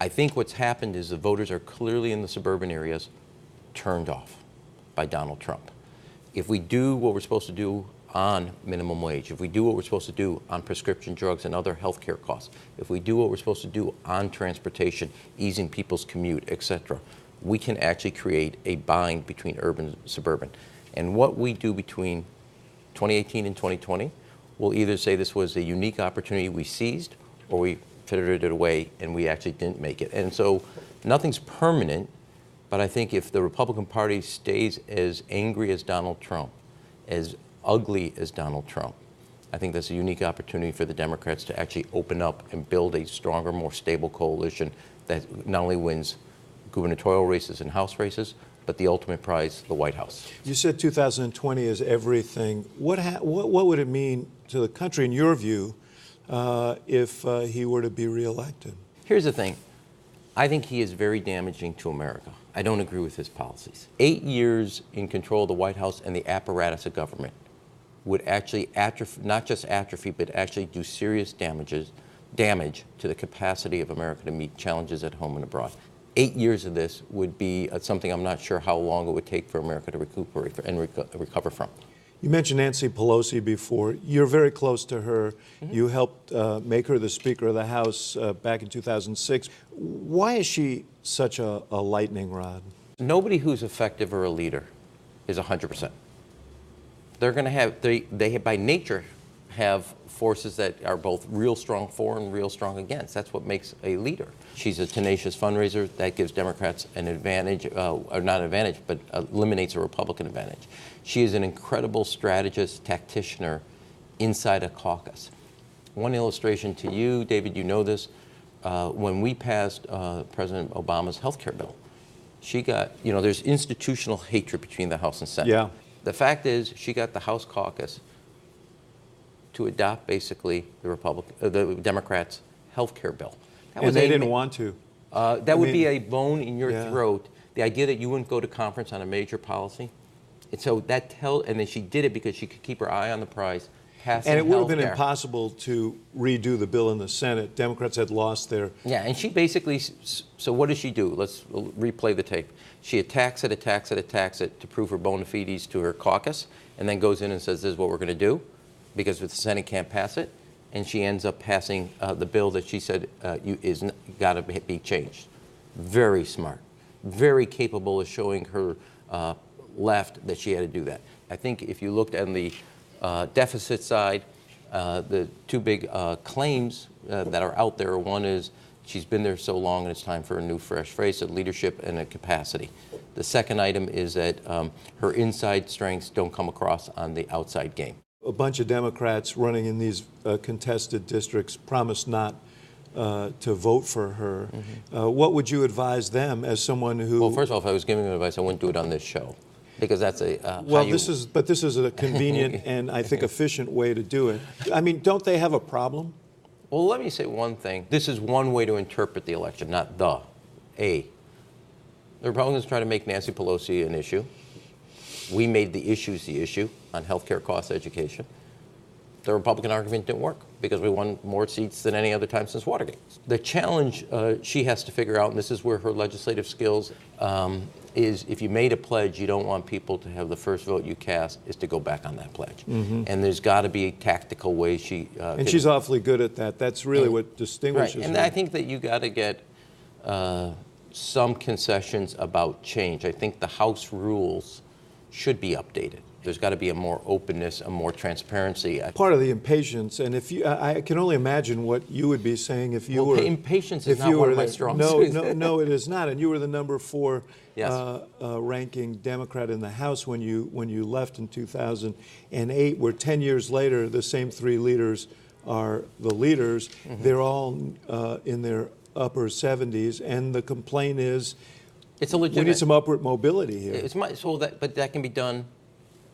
I think what's happened is the voters are clearly in the suburban areas turned off by Donald Trump. If we do what we're supposed to do on minimum wage, if we do what we're supposed to do on prescription drugs and other health care costs, if we do what we're supposed to do on transportation, easing people's commute, etc., we can actually create a bind between urban and suburban. And what we do between 2018 and 2020, we'll either say this was a unique opportunity we seized, or we frittered it away and we actually didn't make it. And so nothing's permanent, but I think if the Republican Party stays as angry as Donald Trump, as ugly as Donald Trump, I think that's a unique opportunity for the Democrats to actually open up and build a stronger, more stable coalition that not only wins gubernatorial races and House races, but the ultimate prize, the White House. You said 2020 is everything. What would it mean to the country, in your view, if he were to be reelected? Here's the thing. I think he is very damaging to America. I don't agree with his policies. 8 years in control of the White House and the apparatus of government would actually not just atrophy, but actually do serious damage to the capacity of America to meet challenges at home and abroad. 8 years of this would be something I'm not sure how long it would take for America to recuperate and recover from. You mentioned Nancy Pelosi before. You're very close to her. Mm-hmm. You helped make her the Speaker of the House back in 2006. Why is she such a lightning rod? Nobody who's effective or a leader is 100%. They're going to have, they by nature have forces that are both real strong for and real strong against. That's what makes a leader. She's a tenacious fundraiser. That gives Democrats an advantage, or not an advantage, but eliminates a Republican advantage. She is an incredible strategist, tacticianer inside a caucus. One illustration to you, David, you know this, when we passed President Obama's health care bill, she got, there's institutional hatred between the House and Senate. Yeah. The fact is, she got the House caucus to adopt basically the Democrats' health care bill. And they didn't want to. That would be a bone in your throat. The idea that you wouldn't go to conference on a major policy. And so and then she did it because she could keep her eye on the prize. And it would have been impossible to redo the bill in the Senate. Democrats had lost their... Yeah, and she basically, so what does she do? Let's replay the tape. She attacks it to prove her bona fides to her caucus, and then goes in and says, this is what we're going to do, because the Senate can't pass it. And she ends up passing the bill that she said is got to be changed. Very smart, very capable of showing her left that she had to do that. I think if you looked on the deficit side, the two big claims that are out there, one is she's been there so long and it's time for a new fresh face of leadership and a capacity. The second item is that her inside strengths don't come across on the outside game. A bunch of Democrats running in these contested districts promised not to vote for her. Mm-hmm. What would you advise them as someone who... Well, first off, if I was giving them advice, I wouldn't do it on this show, because that's a... this is a convenient and I think efficient way to do it. I mean, don't they have a problem? Well, let me say one thing. This is one way to interpret the election, not the. The Republicans try to make Nancy Pelosi an issue. We made the issues the issue on health care costs, education. The Republican argument didn't work because we won more seats than any other time since Watergate. The challenge she has to figure out, and this is where her legislative skills, is if you made a pledge, you don't want people to have the first vote you cast is to go back on that pledge. Mm-hmm. And there's got to be a tactical way she... and she's awfully good at that. That's really what distinguishes her. And I think that you got to get some concessions about change. I think the House rules should be updated. There's got to be a more openness, a more transparency. Part of the impatience, and if you, I can only imagine what you would be saying if you were... Impatience is not one of my strong suits. No, it is not. And you were the number 4 ranking Democrat in the House when you left in 2008, where 10 years later, the same 3 leaders are the leaders. Mm-hmm. They're all in their upper 70s, and the complaint is... It's a legitimate... We need some upward mobility here. But that can be done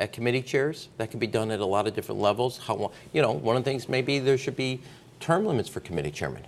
at committee chairs. That can be done at a lot of different levels. One of the things maybe there should be term limits for committee chairmen.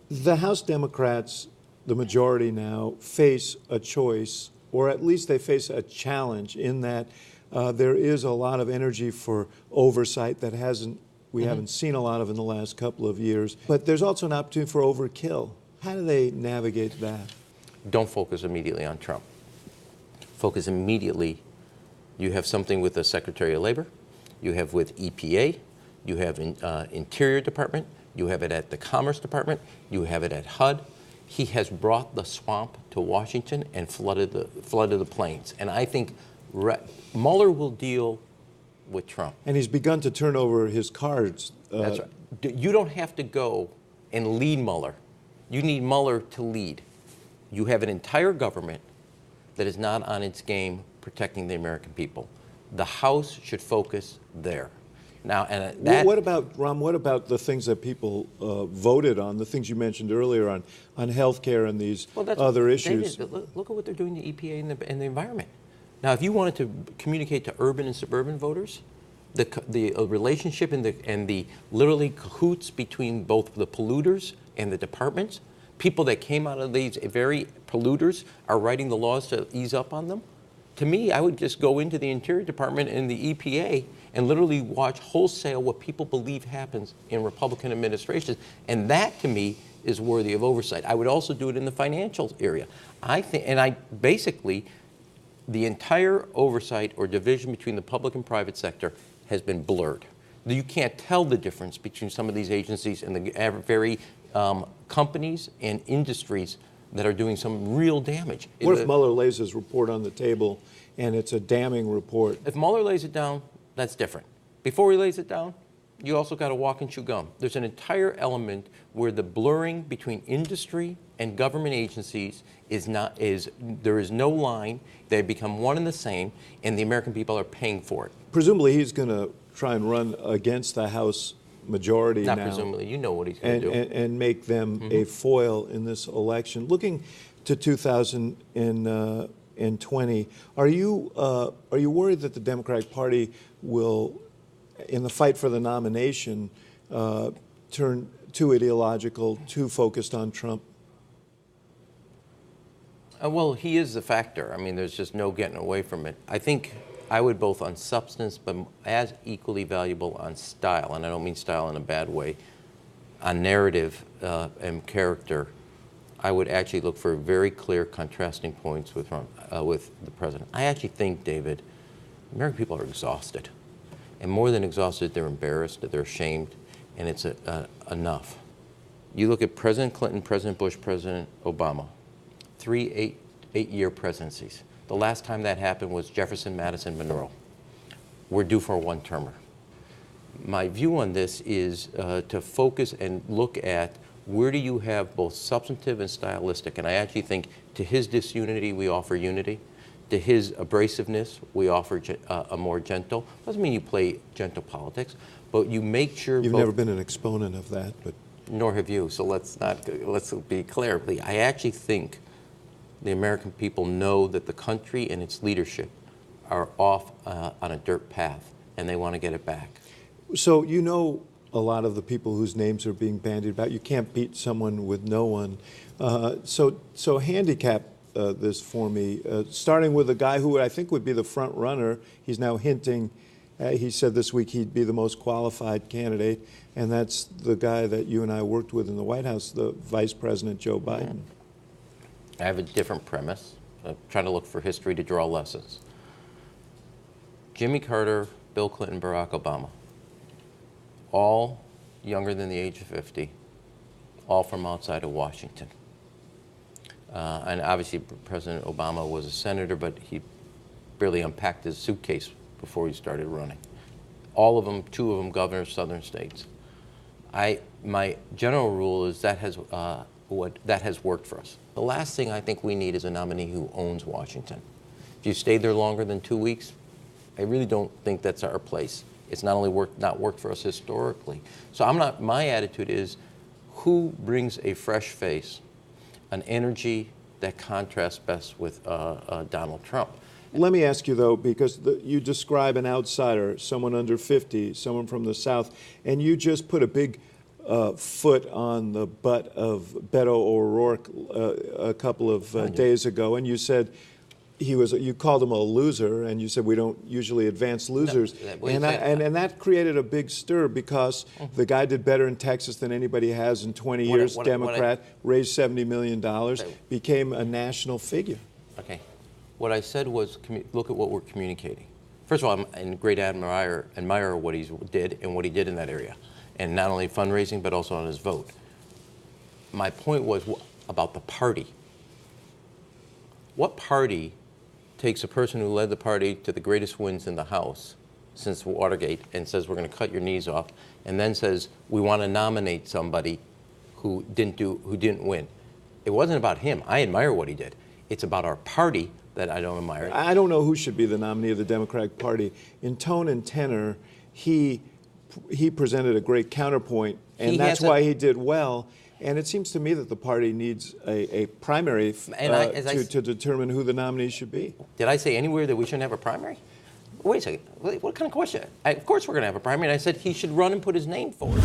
The House Democrats, the majority now, face a choice, or at least they face a challenge in that there is a lot of energy for oversight that we haven't seen a lot of in the last couple of years. But there's also an opportunity for overkill. How do they navigate that? Don't focus immediately on Trump. Focus immediately. You have something with the Secretary of Labor, you have with EPA, you have in Interior Department, you have it at the Commerce Department, you have it at HUD. He has brought the swamp to Washington and flooded the plains. And I think Mueller will deal with Trump. And he's begun to turn over his cards. That's right. You don't have to go and lead Mueller. You need Mueller to lead. You have an entire government that is not on its game protecting the American people. The House should focus there. Now, and that. What about, Rahm, what about the things that people voted on, the things you mentioned earlier on health care and these other issues? David, look at what they're doing to EPA and the environment. Now, if you wanted to communicate to urban and suburban voters, the relationship and the literally cahoots between both the polluters and the departments, people that came out of these very polluters are writing the laws to ease up on them. To me, I would just go into the Interior Department and the EPA and literally watch wholesale what people believe happens in Republican administrations. And that, to me, is worthy of oversight. I would also do it in the financial area. Basically, the entire oversight or division between the public and private sector has been blurred. You can't tell the difference between some of these agencies and the very companies and industries that are doing some real damage. What if Mueller lays his report on the table and it's a damning report? If Mueller lays it down, that's different. Before he lays it down, you also got to walk and chew gum. There's an entire element where the blurring between industry and government agencies there is no line. They become one and the same, and the American people are paying for it. Presumably he's going to try and run against the House majority now. Not presumably, you know what he's going to do. And make them a foil in this election. Looking to 2020, are you worried that the Democratic Party will, in the fight for the nomination, turn too ideological, too focused on Trump? Well, he is the factor. I mean, there's just no getting away from it. I think I would both on substance, but as equally valuable on style, and I don't mean style in a bad way, on narrative and character, I would actually look for very clear contrasting points with the president. I actually think, David, American people are exhausted. And more than exhausted, they're embarrassed, they're ashamed, and it's enough. You look at President Clinton, President Bush, President Obama, 3 eight-year presidencies. The last time that happened was Jefferson, Madison, Monroe. We're due for a one-termer. My view on this is to focus and look at where do you have both substantive and stylistic. And I actually think to his disunity, we offer unity. To his abrasiveness, we offer a more gentle. Doesn't mean you play gentle politics, but you make sure. You've never been an exponent of that, but. Nor have you, so let's be clear. I actually think the American people know that the country and its leadership are off on a dirt path, and they want to get it back. So you know a lot of the people whose names are being bandied about. You can't beat someone with no one. So handicap this for me, starting with a guy who I think would be the front runner. He's now hinting, he said this week he'd be the most qualified candidate, and that's the guy that you and I worked with in the White House, the Vice President Joe Biden. I have a different premise. I'm trying to look for history to draw lessons. Jimmy Carter, Bill Clinton, Barack Obama, all younger than the age of 50, all from outside of Washington. And obviously President Obama was a senator, but he barely unpacked his suitcase before he started running. All of them, 2 of them governors of southern states. My general rule is that has worked for us. The last thing I think we need is a nominee who owns Washington. If you stayed there longer than 2 weeks, I really don't think that's our place. It's not only not worked for us historically. So my attitude is, who brings a fresh face, an energy that contrasts best with Donald Trump? Let me ask you, though, because you describe an outsider, someone under 50, someone from the South, and you just put a big foot on the butt of Beto O'Rourke a couple of days ago, and you said, you called him a loser, and you said we don't usually advance losers, and that created a big stir because the guy did better in Texas than anybody has in 20 years. Democrat, raised $70 million, became a national figure. Okay, what I said was look at what we're communicating. First of all, I'm a great admirer of what he did and what he did in that area, and not only fundraising but also on his vote. My point was about the party. What party takes a person who led the party to the greatest wins in the House since Watergate and says we're going to cut your knees off, and then says we want to nominate somebody who didn't win? It wasn't about him. I admire what he did. It's about our party that I don't admire. I don't know who should be the nominee of the Democratic Party. In tone and tenor, he presented a great counterpoint, and that's why he did well. And it seems to me that the party needs a primary to determine who the nominee should be. Did I say anywhere that we shouldn't have a primary? Wait a second. What kind of question? Of course we're going to have a primary. And I said he should run and put his name forward.